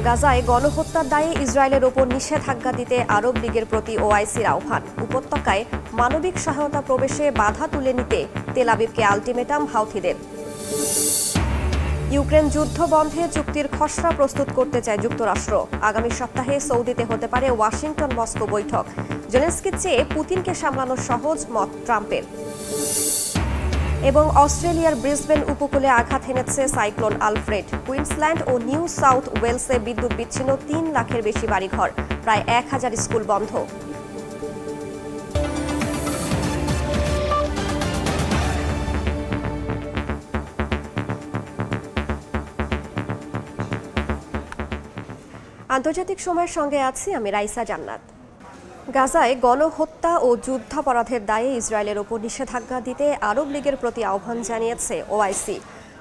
গাজায় গণহত্যার দায়ে ইসরায়েলের ওপর নিষেধাজ্ঞা দিতে আরব লীগের প্রতি ওআইসির আহ্বান। উপত্যকায় মানবিক সহায়তা প্রবেশে বাধা তুলে নিতে তেল আবিবকে আলটিমেটাম হাউথিদের। ইউক্রেন যুদ্ধ বন্ধে চুক্তির খসড়া প্রস্তুত করতে চায় যুক্তরাষ্ট্র। আগামী সপ্তাহে সৌদিতে হতে পারে ওয়াশিংটন মস্কো বৈঠক। জেলেনস্কির চেয়ে পুতিনকে সামলানো সহজ মত ট্রাম্পের। এবং অস্ট্রেলিয়ার ব্রিসবেন উপকূলে আঘাত হেনেছে সাইক্লোন আলফ্রেড। কুইন্সল্যান্ড ও নিউ সাউথ ওয়েলসে বিদ্যুৎ বিচ্ছিন্ন ৩ লাখের বেশি বাড়িঘর, প্রায় ১,০০০ স্কুল বন্ধ। আন্তর্জাতিক সময়ের সঙ্গে আছি আমি রাইসা জান্নাত। গাজায় গণহত্যা ও যুদ্ধাপরাধের দায়ে ইসরায়েলের ওপর নিষেধাজ্ঞা দিতে আরব লীগের প্রতি আহ্বান জানিয়েছে ওআইসি।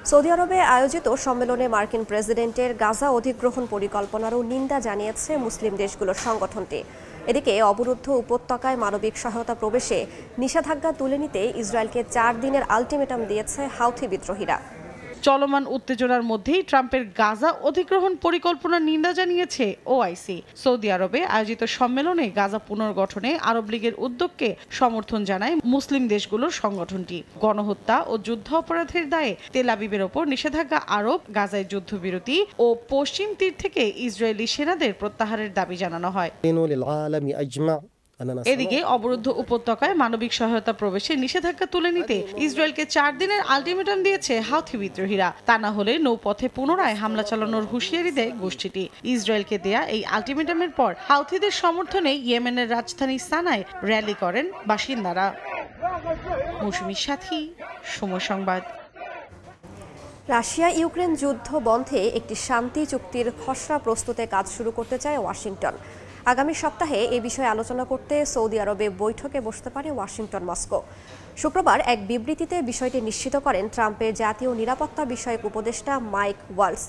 সৌদি আরবে আয়োজিত সম্মেলনে মার্কিন প্রেসিডেন্টের গাজা অধিগ্রহণ পরিকল্পনারও নিন্দা জানিয়েছে মুসলিম দেশগুলোর সংগঠনটি। এদিকে অবরুদ্ধ উপত্যকায় মানবিক সহায়তা প্রবেশে নিষেধাজ্ঞা তুলে নিতে ইসরায়েলকে ৪ দিনের আলটিমেটাম দিয়েছে হাউথি বিদ্রোহীরা। চলমান উত্তেজনার মধ্যেই ট্রাম্পের গাজা অধিগ্রহণ পরিকল্পনার নিন্দা জানিয়েছে ওআইসি। সৌদি আরবে আয়োজিত সম্মেলনে গাজা পুনর্গঠনে আরব লীগের উদ্যোগকে সমর্থন জানায় মুসলিম দেশগুলোর সংগঠনটি। গণহত্যা ও যুদ্ধ অপরাধের দায়ে তেল আবিবের ওপর নিষেধাজ্ঞা আরোপ, গাজায় যুদ্ধবিরতি ও পশ্চিম তীর থেকে ইসরায়েলি সেনাদের প্রত্যাহারের দাবি জানানো হয়। এদিকে অবরুদ্ধ উপত্যকায় মানবিক সহায়তা প্রবেশে নিষেধাজ্ঞা তুলে নিতে ইসরায়েলকে ৪ দিনের আলটিমেটাম দিয়েছে হাউথি বিদ্রোহীরা। তা না হলে নৌপথে পুনরায় হামলা চালানোর হুঁশিয়ারি দেয় গোষ্ঠীটি। ইসরায়েলকে দেয়া এই আলটিমেটামের পর হাউথিদের সমর্থনে ইয়েমেনের রাজধানী সানায় র্যালি করেন বাসিন্দারা। মৌসুমীর সাথী, সময় সংবাদ। রাশিয়া ইউক্রেন যুদ্ধ বন্ধে একটি শান্তি চুক্তির খসড়া প্রস্তুতে কাজ শুরু করতে চায় ওয়াশিংটন। আগামী সপ্তাহে এ বিষয়ে আলোচনা করতে সৌদি আরবে বৈঠকে বসতে পারে ওয়াশিংটন মস্কো। শুক্রবার এক বিবৃতিতে বিষয়টি নিশ্চিত করেন ট্রাম্পের জাতীয় নিরাপত্তা বিষয়ক উপদেষ্টা মাইক ওয়ালস।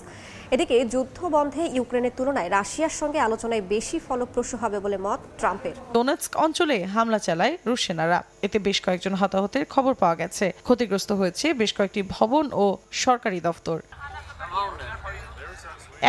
এদিকে যুদ্ধ বন্ধে ইউক্রেনের তুলনায় রাশিয়ার সঙ্গে আলোচনায় বেশি ফলপ্রসূ হবে বলে মত ট্রাম্পের। ডোনেটস্ক অঞ্চলে হামলা চালায় রুশ সেনারা। এতে বেশ কয়েকজন হতাহতের খবর পাওয়া গেছে। ক্ষতিগ্রস্ত হয়েছে বেশ কয়েকটি ভবন ও সরকারি দফতর।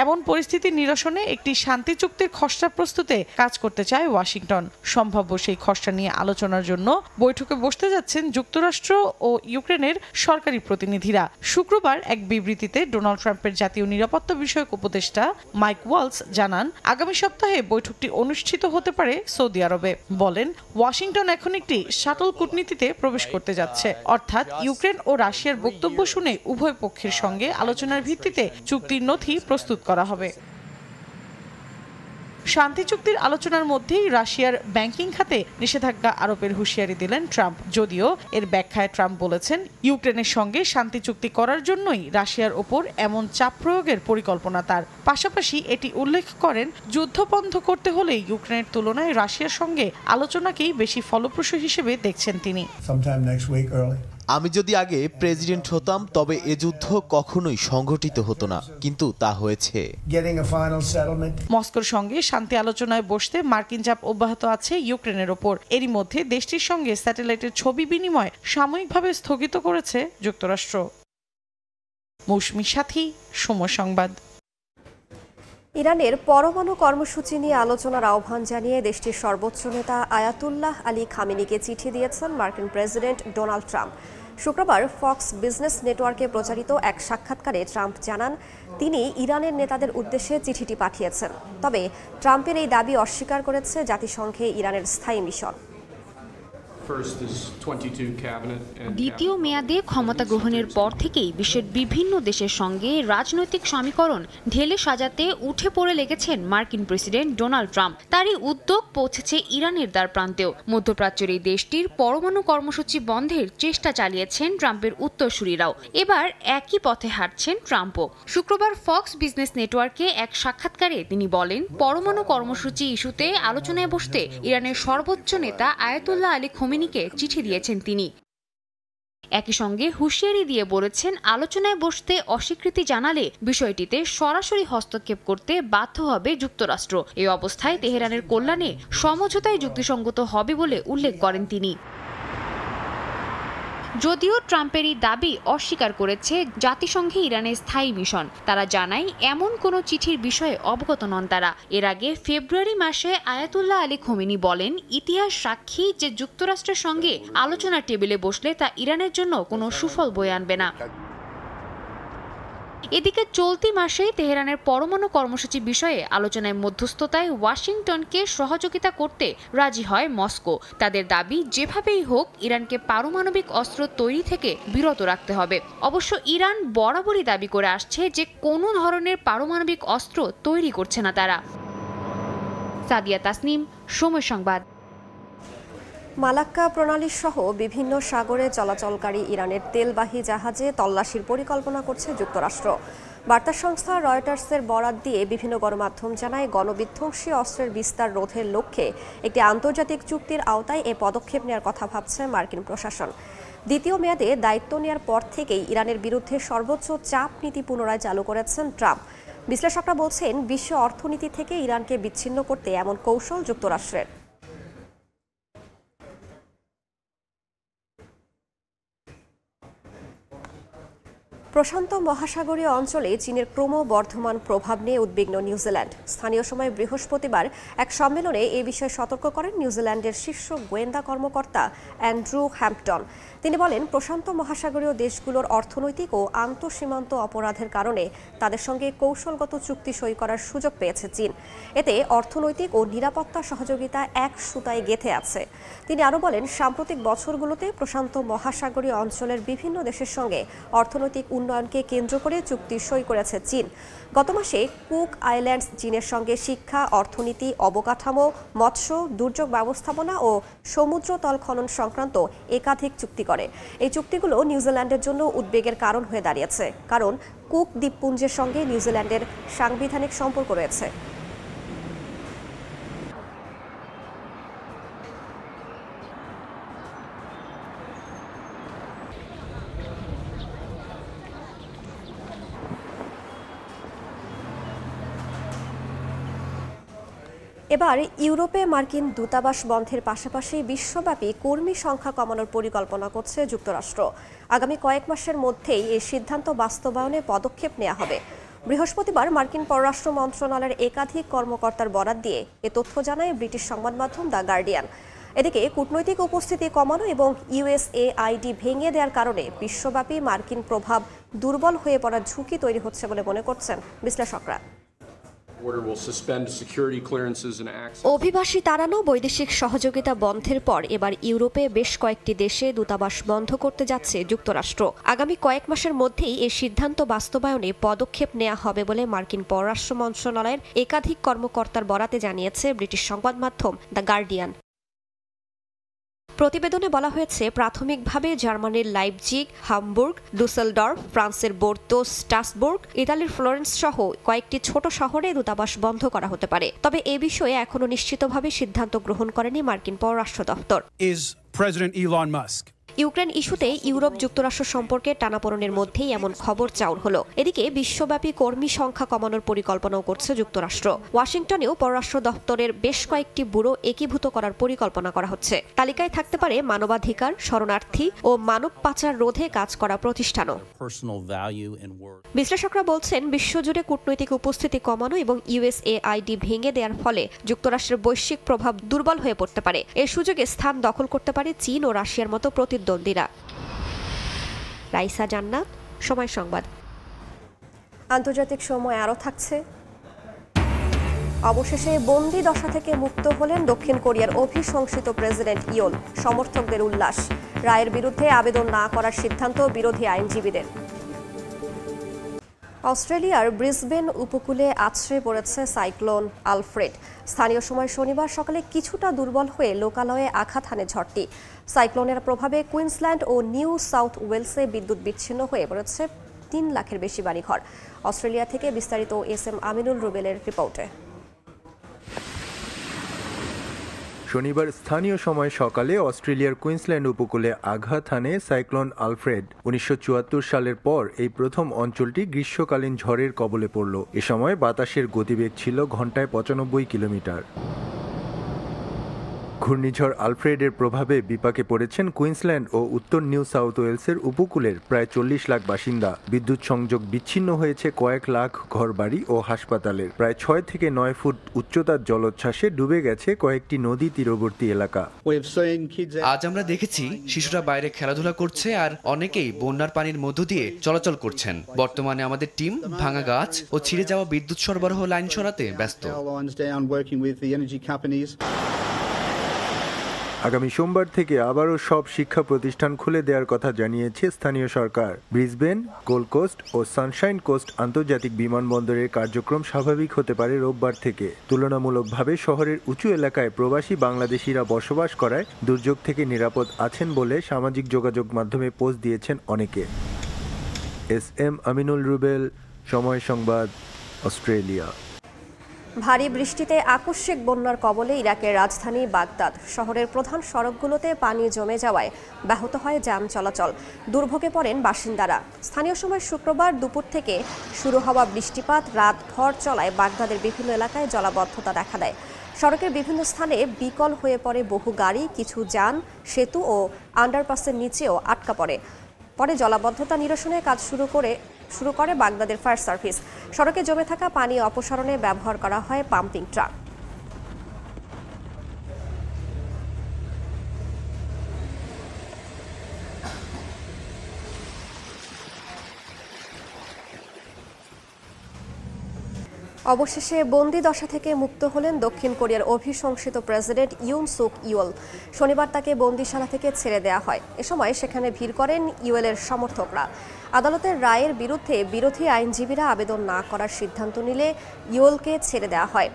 এমন পরিস্থিতি নিরসনে একটি শান্তি চুক্তির খসড়া প্রস্তুতে কাজ করতে চায় ওয়াশিংটন। সম্ভাব্য সেই খসড়া নিয়ে আলোচনার জন্য বৈঠকে বসতে যাচ্ছেন যুক্তরাষ্ট্র ও ইউক্রেনের সরকারি প্রতিনিধিরা। শুক্রবার এক বিবৃতিতে ডোনাল্ড ট্রাম্পের জাতীয় নিরাপত্তা বিষয়ক উপদেষ্টা মাইক ওয়ালস জানান, আগামী সপ্তাহে বৈঠকটি অনুষ্ঠিত হতে পারে সৌদি আরবে। বলেন, ওয়াশিংটন এখন একটি শাটল কূটনীতিতে প্রবেশ করতে যাচ্ছে, অর্থাৎ ইউক্রেন ও রাশিয়ার বক্তব্য শুনে উভয় পক্ষের সঙ্গে আলোচনার ভিত্তিতে চুক্তির নথি প্রস্তুত করা হবে। শান্তি চুক্তির আলোচনার মধ্যেই রাশিয়ার ব্যাংকিং খাতে নিষেধাজ্ঞা আরোপের হুঁশিয়ারি দিলেন ট্রাম্প। যদিও এর ব্যাখ্যায় ট্রাম্প বলেছেন, ইউক্রেনের সঙ্গে শান্তি চুক্তি করার জন্যই রাশিয়ার ওপর এমন চাপ প্রয়োগের পরিকল্পনা তার। পাশাপাশি এটি উল্লেখ করেন, যুদ্ধ বন্ধ করতে হলে ইউক্রেনের তুলনায় রাশিয়ার সঙ্গে আলোচনাকেই বেশি ফলপ্রসূ হিসেবে দেখছেন তিনি। আমি যদি আগে প্রেসিডেন্ট হতাম তবে এ যুদ্ধ কখনোই সংঘটিত হতো না, কিন্তু তা হয়েছে। মস্কোর সঙ্গে শান্তি আলোচনায় বসতে মার্কিন চাপ অব্যাহত আছে ইউক্রেনের ওপর। এরই মধ্যে দেশটির সঙ্গে স্যাটেলাইটের ছবি বিনিময় সাময়িকভাবে স্থগিত করেছে যুক্তরাষ্ট্র। মৌসুমীর সাথী, সময় সংবাদ। ইরানের পরমাণু কর্মসূচি নিয়ে আলোচনার আহ্বান জানিয়ে দেশটির সর্বোচ্চ নেতা আয়াতুল্লাহ আলী খামেনিকে চিঠি দিয়েছেন মার্কিন প্রেসিডেন্ট ডোনাল্ড ট্রাম্প। শুক্রবার ফক্স বিজনেস নেটওয়ার্কে প্রচারিত এক সাক্ষাৎকারে ট্রাম্প জানান, তিনি ইরানের নেতাদের উদ্দেশ্যে চিঠিটি পাঠিয়েছেন। তবে ট্রাম্পের এই দাবি অস্বীকার করেছে জাতিসংঘে ইরানের স্থায়ী মিশন। দ্বিতীয় মেয়াদে ক্ষমতা গ্রহণের পর থেকেই বিশ্বের বিভিন্ন দেশের সঙ্গে রাজনৈতিক সমীকরণ ঢেলে সাজাতে উঠে পড়ে লেগেছেন মার্কিন প্রেসিডেন্ট ডোনাল্ড ট্রাম্প। তারই উদ্যোগ পৌঁছেছে ইরানের দ্বার প্রান্তেও। মধ্যপ্রাচ্যের এই দেশটির পরমাণু কর্মসূচি বন্ধের চেষ্টা চালিয়েছেন ট্রাম্পের উত্তরসূরিরাও। এবার একই পথে হাঁটছেন ট্রাম্পও। শুক্রবার ফক্স বিজনেস নেটওয়ার্কে এক সাক্ষাৎকারে তিনি বলেন, পরমাণু কর্মসূচি ইস্যুতে আলোচনায় বসতে ইরানের সর্বোচ্চ নেতা আয়াতুল্লাহ আলী খামেনিকে চিঠি দিয়েছেন তিনি। একই সঙ্গে হুঁশিয়ারি দিয়ে বলেছেন, আলোচনায় বসতে অস্বীকৃতি জানালে বিষয়টিতে সরাসরি হস্তক্ষেপ করতে বাধ্য হবে যুক্তরাষ্ট্র। এই অবস্থায় তেহরানের কল্যাণে সমঝোতায় যুক্তিসঙ্গত হবে বলে উল্লেখ করেন তিনি। যদিও ট্রাম্পের এই দাবি অস্বীকার করেছে জাতিসংঘে ইরানের স্থায়ী মিশন। তারা জানায় এমন কোনো চিঠির বিষয়ে অবগত নন তারা। এর আগে ফেব্রুয়ারি মাসে আয়াতুল্লাহ আলী খোমেনি বলেন, ইতিহাস সাক্ষী যে যুক্তরাষ্ট্রের সঙ্গে আলোচনার টেবিলে বসলে তা ইরানের জন্য কোনো সুফল বয়ে আনবে না। এদিকে চলতি মাসেই তেহরানের পরমাণু কর্মসূচি বিষয়ে আলোচনায় মধ্যস্থতায় ওয়াশিংটনকে সহযোগিতা করতে রাজি হয় মস্কো। তাদের দাবি, যেভাবেই হোক ইরানকে পারমাণবিক অস্ত্র তৈরি থেকে বিরত রাখতে হবে। অবশ্য ইরান বরাবরই দাবি করে আসছে যে কোনো ধরনের পারমাণবিক অস্ত্র তৈরি করছে না তারা। সাদিয়া তাসনিম, সময় সংবাদ। মালাক্কা প্রণালী সহ বিভিন্ন সাগরে চলাচলকারী ইরানের তেলবাহী জাহাজে তল্লাশির পরিকল্পনা করছে যুক্তরাষ্ট্র। বার্তা সংস্থা রয়টার্সের বরাত দিয়ে বিভিন্ন গণমাধ্যম জানায়, গণবিধ্বংসী অস্ত্রের বিস্তার রোধের লক্ষ্যে একটি আন্তর্জাতিক চুক্তির আওতায় এ পদক্ষেপ নেওয়ার কথা ভাবছে মার্কিন প্রশাসন। দ্বিতীয় মেয়াদে দায়িত্ব নেওয়ার পর থেকেই ইরানের বিরুদ্ধে সর্বোচ্চ চাপ নীতি পুনরায় চালু করেছেন ট্রাম্প। বিশ্লেষকরা বলছেন, বিশ্ব অর্থনীতি থেকে ইরানকে বিচ্ছিন্ন করতে এমন কৌশল যুক্তরাষ্ট্রের। প্রশান্ত মহাসাগরীয় অঞ্চলে চীনের ক্রমবর্ধমান প্রভাব নিয়ে উদ্বিগ্ন নিউজিল্যান্ড। স্থানীয় সময় বৃহস্পতিবার এক সম্মেলনে এ বিষয়ে সতর্ক করেন নিউজিল্যান্ডের শীর্ষ গোয়েন্দা কর্মকর্তা অ্যান্ড্রু হ্যাম্পটন। তিনি বলেন, প্রশান্ত মহাসাগরীয় দেশগুলোর অর্থনৈতিক ও আন্তঃসীমান্ত অপরাধের কারণে তাদের সঙ্গে কৌশলগত চুক্তি সই করার সুযোগ পেয়েছে চীন। এতে অর্থনৈতিক ও নিরাপত্তা সহযোগিতা এক সুতায় গেঁথে আছে। তিনি আরও বলেন, সাম্প্রতিক বছরগুলোতে প্রশান্ত মহাসাগরীয় অঞ্চলের বিভিন্ন দেশের সঙ্গে অর্থনৈতিক উন্নয়নকে কেন্দ্র করে চুক্তি সই করেছে চীন। গত মাসে কুক আইল্যান্ডস চীনের সঙ্গে শিক্ষা, অর্থনীতি, অবকাঠামো, মৎস্য, দুর্যোগ ব্যবস্থাপনা ও সমুদ্রতল খনন সংক্রান্ত একাধিক চুক্তি করে। এই চুক্তিগুলো নিউজিল্যান্ডের জন্য উদ্বেগের কারণ হয়ে দাঁড়িয়েছে, কারণ কুক দ্বীপপুঞ্জের সঙ্গে নিউজিল্যান্ডের সাংবিধানিক সম্পর্ক রয়েছে। এবার ইউরোপে মার্কিন দূতাবাস বন্ধের পাশাপাশি বিশ্বব্যাপী কর্মী সংখ্যা কমানোর পরিকল্পনা করছে যুক্তরাষ্ট্র। আগামী কয়েক মাসের মধ্যেই এই সিদ্ধান্ত বাস্তবায়নে পদক্ষেপ নেওয়া হবে। বৃহস্পতিবার মার্কিন পররাষ্ট্র মন্ত্রণালয়ের একাধিক কর্মকর্তার বরাত দিয়ে এ তথ্য জানায় ব্রিটিশ সংবাদ মাধ্যম দ্য গার্ডিয়ান। এদিকে কূটনৈতিক উপস্থিতি কমানো এবং ইউএসএআইডি ভেঙে দেওয়ার কারণে বিশ্বব্যাপী মার্কিন প্রভাব দুর্বল হয়ে পড়ার ঝুঁকি তৈরি হচ্ছে বলে মনে করছেন বিশ্লেষকরা। অভিবাসী তাড়ানো, বৈদেশিক সহযোগিতা বন্ধের পর এবার ইউরোপে বেশ কয়েকটি দেশে দূতাবাস বন্ধ করতে যাচ্ছে যুক্তরাষ্ট্র। আগামী কয়েক মাসের মধ্যেই এই সিদ্ধান্ত বাস্তবায়নে পদক্ষেপ নেওয়া হবে বলে মার্কিন পররাষ্ট্র মন্ত্রণালয়ের একাধিক কর্মকর্তার বরাতে জানিয়েছে ব্রিটিশ সংবাদ মাধ্যম দ্য গার্ডিয়ান। প্রতিবেদনে বলা হয়েছে, প্রাথমিকভাবে জার্মানির লাইপজিগ, হামবুর্গ, ডুসেলডর্ফ, ফ্রান্সের বোর্তো, স্ট্রাসবুর্গ, ইতালির ফ্লোরেন্স সহ কয়েকটি ছোট শহরে দূতাবাস বন্ধ করা হতে পারে। তবে এ বিষয়ে এখনো নিশ্চিতভাবে সিদ্ধান্ত গ্রহণ করেনি মার্কিন পররাষ্ট্র দপ্তর। ইউক্রেন ইস্যুতে ইউরোপ যুক্তরাষ্ট্র সম্পর্কে টানাপোড়েনের মধ্যেই এমন খবর চাউর হলো। এদিকে বিশ্বব্যাপী কর্মী সংখ্যা কমানোর পরিকল্পনাও করছে যুক্তরাষ্ট্র। ওয়াশিংটনেও পররাষ্ট্র দপ্তরের বেশ কয়েকটি ব্যুরো একীভূত করার পরিকল্পনা করা হচ্ছে। তালিকায় থাকতে পারে মানবাধিকার, শরণার্থী ও মানব পাচার রোধে কাজ করা প্রতিষ্ঠানও। বিশ্লেষকরা বলছেন, বিশ্বজুড়ে কূটনৈতিক উপস্থিতি কমানো এবং ইউএসএআইডি ভেঙে দেওয়ার ফলে যুক্তরাষ্ট্রের বৈশ্বিক প্রভাব দুর্বল হয়ে পড়তে পারে। এর সুযোগে স্থান দখল করতে পারে চীন ও রাশিয়ার মতো প্রতিদ্বন্দ্বীরা। রাইসা জান্নাত, সময় সংবাদ। আন্তর্জাতিক সময় আরও থাকছে। অবশেষে বন্দি দশা থেকে মুক্ত হলেন দক্ষিণ কোরিয়ার অভিশংসিত প্রেসিডেন্ট ইয়ন। সমর্থকদের উল্লাস। রায়ের বিরুদ্ধে আবেদন না করার সিদ্ধান্ত বিরোধী আইনজীবীদের। অস্ট্রেলিয়ার ব্রিসবেন উপকূলে আছড়ে পড়েছে সাইক্লোন আলফ্রেড। স্থানীয় সময় শনিবার সকালে কিছুটা দুর্বল হয়ে লোকালয়ে আঘাত হানে ঝড়টি। সাইক্লোনের প্রভাবে কুইন্সল্যান্ড ও নিউ সাউথ ওয়েলসে বিদ্যুৎ বিচ্ছিন্ন হয়ে পড়েছে 3 লাখের বেশি বাড়িঘর। অস্ট্রেলিয়া থেকে বিস্তারিত এসএম আমিনুল রুবেলের রিপোর্টে। শনিবার স্থানীয় সময় সকালে অস্ট্রেলিয়ার কুইন্সল্যান্ড উপকূলে আঘাত হানে সাইক্লোন আলফ্রেড। 1974 সালের পর এই প্রথম অঞ্চলটি গ্রীষ্মকালীন ঝড়ের কবলে পড়ল। এ সময় বাতাসের গতিবেগ ছিল ঘন্টায় 95 কিলোমিটার। ঘূর্ণিঝড় আলফ্রেডের প্রভাবে বিপাকে পড়েছেন কুইন্সল্যান্ড ও উত্তর নিউ সাউথ ওয়েলসের উপকূলের প্রায় 40 লাখ বাসিন্দা। বিদ্যুৎ সংযোগ বিচ্ছিন্ন হয়েছে কয়েক লাখ ঘরবাড়ি ও হাসপাতালের। প্রায় 6 থেকে 9 ফুট উচ্চতার জলোচ্ছ্বাসে ডুবে গেছে কয়েকটি নদী তীরবর্তী এলাকা। আজ আমরা দেখেছি শিশুরা বাইরে খেলাধুলা করছে আর অনেকেই বন্যার পানির মধ্য দিয়ে চলাচল করছেন। বর্তমানে আমাদের টিম ভাঙা গাছ ও ছিঁড়ে যাওয়া বিদ্যুৎ সরবরাহ লাইন সরাতে ব্যস্ত। আগামী সোমবার থেকে আবারও সব শিক্ষা প্রতিষ্ঠান খুলে দেওয়ার কথা জানিয়েছে স্থানীয় সরকার। ব্রিসবেন, গোল্ড কোস্ট ও সানশাইন কোস্ট আন্তর্জাতিক বিমানবন্দরের কার্যক্রম স্বাভাবিক হতে পারে রোববার থেকে। তুলনামূলকভাবে শহরের উঁচু এলাকায় প্রবাসী বাংলাদেশিরা বসবাস করায় দুর্যোগ থেকে নিরাপদ আছেন বলে সামাজিক যোগাযোগ মাধ্যমে পোস্ট দিয়েছেন অনেকে। SM আমিনুল রুবেল, সময় সংবাদ, অস্ট্রেলিয়া। ভারী বৃষ্টিতে আকস্মিক বন্যার কবলে ইরাকের রাজধানী বাগদাদ। শহরের প্রধান সড়কগুলোতে পানি জমে যাওয়ায় ব্যাহত হয় যান চলাচল। দুর্ভোগে পড়েন বাসিন্দারা। স্থানীয় সময় শুক্রবার দুপুর থেকে শুরু হওয়া বৃষ্টিপাত রাতভর চলায় বাগদাদের বিভিন্ন এলাকায় জলাবদ্ধতা দেখা দেয়। সড়কের বিভিন্ন স্থানে বিকল হয়ে পড়ে বহু গাড়ি, কিছু যান সেতু ও আন্ডারপাসের নিচেও আটকা পড়ে। পরে জলাবদ্ধতা নিরসনের কাজ শুরু করে বাগদাদের ফায়ার সার্ভিস। সড়কে জমে থাকা পানি অপসারণে ব্যবহার করা হয় পাম্পিং ট্রাক। অবশেষে বন্দি দশা থেকে মুক্ত হলেন দক্ষিণ কোরিয়ার অভিশংসিত প্রেসিডেন্ট ইউন সুক ইউল। শনিবার তাকে বন্দিশালা থেকে ছেড়ে দেওয়া হয়। এ সময় সেখানে ভিড় করেন ইউলের সমর্থকরা। আদালতের রায়ের বিরুদ্ধে বিরোধী আইনজীবীরা আবেদন না করার সিদ্ধান্ত নিলে ইউলকে ছেড়ে দেওয়া হয়।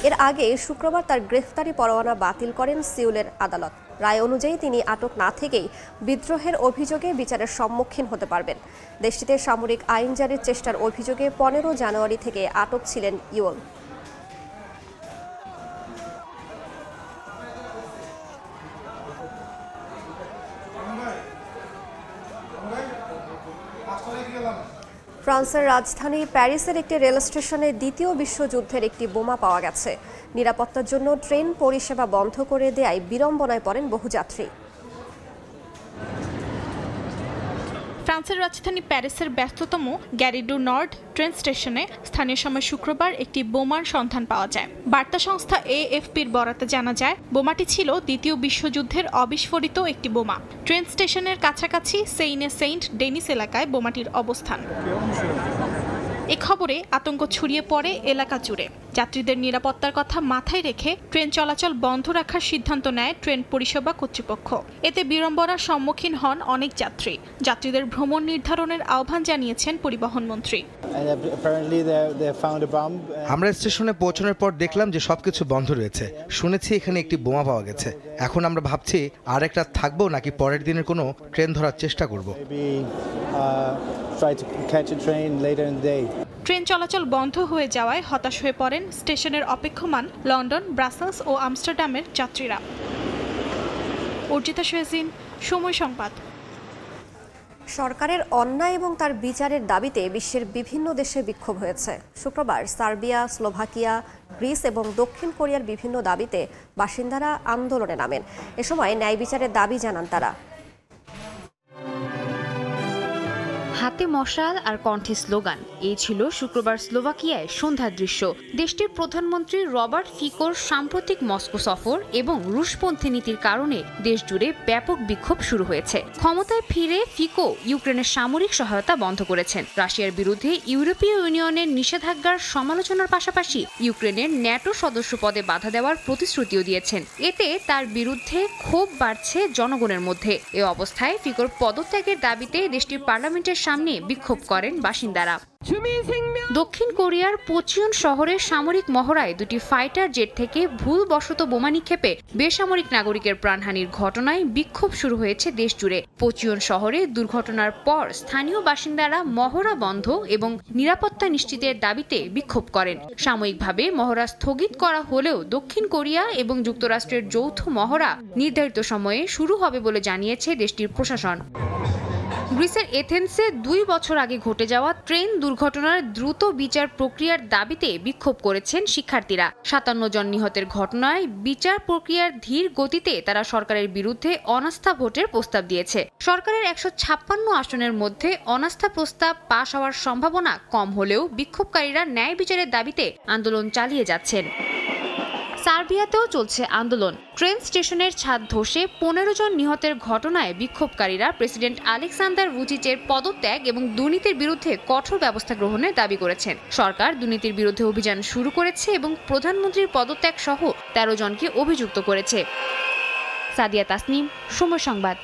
এর আগে শুক্রবার তার গ্রেফতারি পরোয়ানা বাতিল করেন সিউলের আদালত। রায় অনুযায়ী তিনি আটক না থেকেই বিদ্রোহের অভিযোগে বিচারের সম্মুখীন হতে পারবেন। দেশটিতে সামরিক আইন জারির চেষ্টার অভিযোগে 15 জানুয়ারি থেকে আটক ছিলেন ইউল। ফ্রান্সের রাজধানী প্যারিসের একটি রেল স্টেশনে দ্বিতীয় বিশ্বযুদ্ধের একটি বোমা পাওয়া গেছে। নিরাপত্তার জন্য ট্রেন পরিষেবা বন্ধ করে দেয়ায় বিড়ম্বনায় পড়েন বহু যাত্রী। ফ্রান্সের রাজধানী প্যারিসের ব্যস্ততম গ্যারি ডু নর্ড ট্রেন স্টেশনে স্থানীয় সময় শুক্রবার একটি বোমার সন্ধান পাওয়া যায়। বার্তা সংস্থা AFPর বরাতে জানা যায়, বোমাটি ছিল দ্বিতীয় বিশ্বযুদ্ধের অবিস্ফোরিত একটি বোমা। ট্রেন স্টেশনের কাছাকাছি সেইন্ট ডেনিস এলাকায় বোমাটির অবস্থান। এ খবরে আতঙ্ক ছড়িয়ে পড়ে এলাকা জুড়ে। যাত্রীদের নিরাপত্তার কথা মাথায় রেখে ট্রেন চলাচল বন্ধ রাখার সিদ্ধান্ত নেয় ট্রেন পরিষেবা কর্তৃপক্ষ। এতে বিড়ম্বনার সম্মুখীন হন অনেক যাত্রী। যাত্রীদের ভ্রমণ নির্ধারণের আহ্বান জানিয়েছেন পরিবহন মন্ত্রী। আমরা স্টেশনে পৌঁছানোর পর দেখলাম যে সবকিছু বন্ধ রয়েছে। শুনেছি এখানে একটি বোমা পাওয়া গেছে। এখন আমরা ভাবছি আর একটা থাকবো নাকি পরের দিনের কোনো ট্রেন ধরার চেষ্টা করব। ট্রেন চলাচল বন্ধ হয়ে যাওয়ায় হতাশ হয়ে পড়েন স্টেশনের অপেক্ষমান লন্ডন, ব্রাসেলস ও আমস্টারডামের যাত্রীরা। অর্জিতা শেহজিন, সময় সংবাদ। সরকারের অন্যায় এবং তার বিচারের দাবিতে বিশ্বের বিভিন্ন দেশে বিক্ষোভ হয়েছে। শুক্রবার সার্বিয়া, স্লোভাকিয়া, গ্রিস এবং দক্ষিণ কোরিয়ার বিভিন্ন দাবিতে বাসিন্দারা আন্দোলনে নামেন। এ সময় ন্যায় বিচারের দাবি জানান তারা। হাতে মশাল আর কণ্ঠে স্লোগান, এই ছিল শুক্রবার স্লোভাকিয়ায় সন্ধ্যার দৃশ্য। দেশটির প্রধানমন্ত্রী রবার্ট ফিকোর সাম্প্রতিক মস্কো সফর এবং রুশপন্থী নীতির কারণে দেশ জুড়ে ব্যাপক বিক্ষোভ শুরু হয়েছে। ক্ষমতায় ফিরে ফিকো ইউক্রেনের সামরিক সহায়তা বন্ধ করেছেন। রাশিয়ার বিরুদ্ধে ইউরোপীয় ইউনিয়নের নিষেধাজ্ঞার সমালোচনার পাশাপাশি ইউক্রেনের ন্যাটো সদস্য পদে বাধা দেওয়ার প্রতিশ্রুতিও দিয়েছেন। এতে তার বিরুদ্ধে ক্ষোভ বাড়ছে জনগণের মধ্যে। এ অবস্থায় ফিকোর পদত্যাগের দাবিতে দেশটির পার্লামেন্টের সামনে বিক্ষোভ করেন বাসিন্দারা। দক্ষিণ কোরিয়ার পোচিয়ন শহরের সামরিক মহড়ায় দুটি ফাইটার জেট থেকে ভুলবশত বোমা নিক্ষেপে বেসামরিক নাগরিকের প্রাণহানির ঘটনায় বিক্ষোভ শুরু হয়েছে দেশ জুড়ে। পোচিয়ন শহরে দুর্ঘটনার পর স্থানীয় বাসিন্দারা মহড়া বন্ধ এবং নিরাপত্তা নিশ্চিতের দাবিতে বিক্ষোভ করেন। সাময়িকভাবে মহড়া স্থগিত করা হলেও দক্ষিণ কোরিয়া এবং যুক্তরাষ্ট্রের যৌথ মহড়া নির্ধারিত সময়ে শুরু হবে বলে জানিয়েছে দেশটির প্রশাসন। গ্রিসের এথেন্সে 2 বছর আগে ঘটে যাওয়া ট্রেন দুর্ঘটনার দ্রুত বিচার প্রক্রিয়ার দাবিতে বিক্ষোভ করেছেন শিক্ষার্থীরা। 57 জন নিহতের ঘটনায় বিচার প্রক্রিয়ার ধীর গতিতে তারা সরকারের বিরুদ্ধে অনাস্থা ভোটের প্রস্তাব দিয়েছে। সরকারের 156 আসনের মধ্যে অনাস্থা প্রস্তাব পাশ হওয়ার সম্ভাবনা কম হলেও বিক্ষোভকারীরা ন্যায় বিচারের দাবিতে আন্দোলন চালিয়ে যাচ্ছেন। সার্বিয়াতেও চলছে আন্দোলন। ট্রেন স্টেশনের ছাদ ধসে 15 জন নিহতের ঘটনায় বিক্ষোভকারীরা প্রেসিডেন্ট আলেকসান্দার ভুচিচের পদত্যাগ এবং দুর্নীতির বিরুদ্ধে কঠোর ব্যবস্থা গ্রহণের দাবি করেছেন। সরকার দুর্নীতির বিরুদ্ধে অভিযান শুরু করেছে এবং প্রধানমন্ত্রীর পদত্যাগ সহ 13 জনকে অভিযুক্ত করেছে। সাদিয়া তাসনিম, সময় সংবাদ।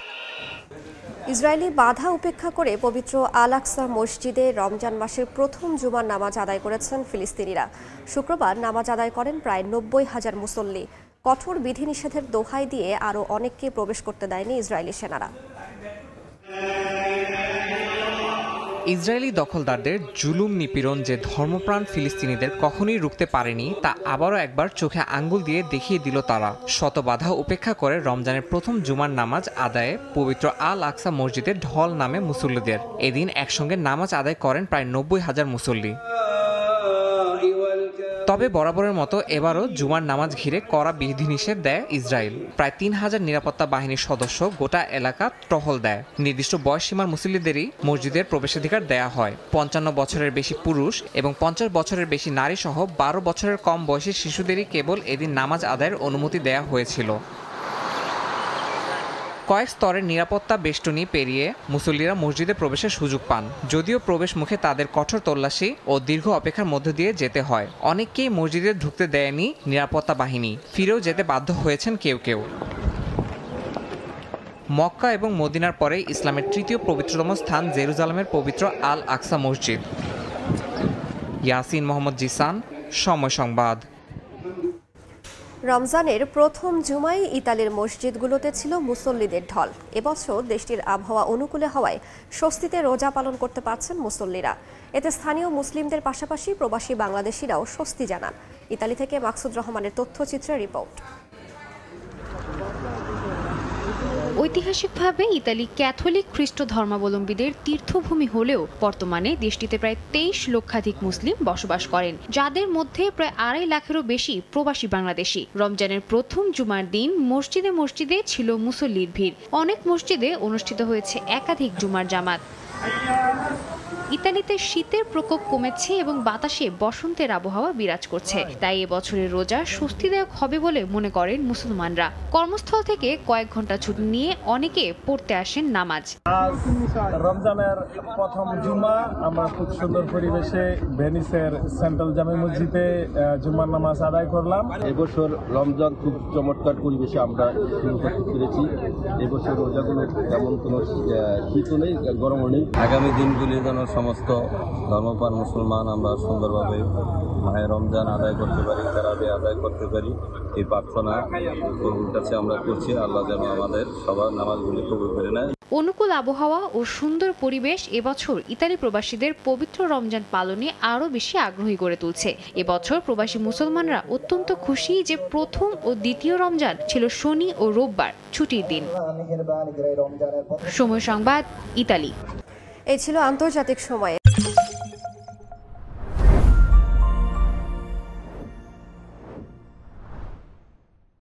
ইসরায়েলি বাধা উপেক্ষা করে পবিত্র আল আকসা মসজিদে রমজান মাসের প্রথম জুমার নামাজ আদায় করেছেন ফিলিস্তিনিরা। শুক্রবার নামাজ আদায় করেন প্রায় 90,000 মুসল্লি। কঠোর বিধিনিষেধের দোহাই দিয়ে আরও অনেককে প্রবেশ করতে দেয়নি ইসরায়েলি সেনারা। ইসরায়েলি দখলদারদের জুলুম নিপীড়ন যে ধর্মপ্রাণ ফিলিস্তিনিদের কখনোই রুখতে পারেনি তা আবারও একবার চোখে আঙ্গুল দিয়ে দেখিয়ে দিল তারা। শত বাধা উপেক্ষা করে রমজানের প্রথম জুমার নামাজ আদায়ে পবিত্র আল আকসা মসজিদে ঢল নামে মুসল্লিদের। এদিন একসঙ্গে নামাজ আদায় করেন প্রায় 90,000 মুসল্লি। তবে বরাবরের মতো এবারও জুমার নামাজ ঘিরে কড়া বিধিনিষেধ দেয় ইসরায়েল। প্রায় 3000 নিরাপত্তা বাহিনীর সদস্য গোটা এলাকা টহল দেয়। নির্দিষ্ট বয়সসীমার মুসল্লিদেরই মসজিদের প্রবেশাধিকার দেয়া হয়। 55 বছরের বেশি পুরুষ এবং 50 বছরের বেশি নারী সহ 12 বছরের কম বয়সী শিশুদেরই কেবল এদিন নামাজ আদায়ের অনুমতি দেয়া হয়েছিল। কয়েক স্তরের নিরাপত্তা বেষ্টনী পেরিয়ে মুসল্লিরা মসজিদে প্রবেশের সুযোগ পান। যদিও প্রবেশ মুখে তাদের কঠোর তল্লাশি ও দীর্ঘ অপেক্ষার মধ্য দিয়ে যেতে হয়। অনেককেই মসজিদে ঢুকতে দেয়নি নিরাপত্তা বাহিনী। ফিরেও যেতে বাধ্য হয়েছেন কেউ কেউ। মক্কা এবং মদিনার পরে ইসলামের তৃতীয় পবিত্রতম স্থান জেরুজালেমের পবিত্র আল আকসা মসজিদ। ইয়াসিন মোহাম্মদ জিসান, সময় সংবাদ। রমজানের প্রথম জুমায় ইতালির মসজিদগুলোতে ছিল মুসল্লিদের ঢল। এবছর দেশটির আবহাওয়া অনুকূলে হওয়ায় স্বস্তিতে রোজা পালন করতে পারছেন মুসল্লিরা। এতে স্থানীয় মুসলিমদের পাশাপাশি প্রবাসী বাংলাদেশিরাও স্বস্তি জানান। ইতালি থেকে মাকসুদ রহমানের তথ্যচিত্রের রিপোর্ট। ঐতিহাসিকভাবে ইতালি ক্যাথলিক খ্রিস্ট ধর্মাবলম্বীদের তীর্থভূমি হলেও বর্তমানে দেশটিতে প্রায় 23 লক্ষাধিক মুসলিম বসবাস করেন, যাদের মধ্যে প্রায় 2.5 লাখেরও বেশি প্রবাসী বাংলাদেশি। রমজানের প্রথম জুমার দিন মসজিদে মসজিদে ছিল মুসল্লির ভিড়। অনেক মসজিদে অনুষ্ঠিত হয়েছে একাধিক জুমার জামাত। ইতালিতে শীতের প্রকোপ কমেছে এবং বাতাসে বসন্তের আবহাওয়া বিরাজ করছে। তাই এবছরের রোজা স্বস্তিদায়ক হবে বলে মনে করেন মুসলমানরা। কর্মস্থল থেকে কয়েক ঘন্টা ছুটি নিয়ে অনেকে পড়তে আসেন নামাজ। আজ রমজানের প্রথম জুমা আমরা খুব সুন্দর পরিবেশে ভেনিসের সেন্ট্রাল জামে মসজিদে জুমার নামাজ আদায় করলাম। এবছর রমজান খুব চমৎকার পরিবেশে আমরা শুরু করতে পেরেছি। এবছর রোজাগুলো তেমন কোনো শীতও নেই, গরমও নেই। আগামী দিনগুলি যেন সমস্ত ধর্মপ্রাণ মুসলমান আমরা সুন্দরভাবে মাহে রমজান আদায় করতে পারি, তারাবি আদায় করতে পারি, এই প্রার্থনা প্রভুর কাছে আমরা করছি। আল্লাহ যেন আমাদের সবার নামাজগুলি কবুল করে নেয়। অনুকূল আবহাওয়া ও সুন্দর পরিবেশ এবছর ইতালি প্রবাসীদের পবিত্র রমজান পালনে আরও বেশি আগ্রহী করে তুলছে। এবছর প্রবাসী মুসলমানরা অত্যন্ত খুশি যে প্রথম ও দ্বিতীয় রমজান ছিল শনি ও রোববার ছুটির দিন। সময় সংবাদ, ইতালি। এই ছিল আন্তর্জাতিক সময়ে।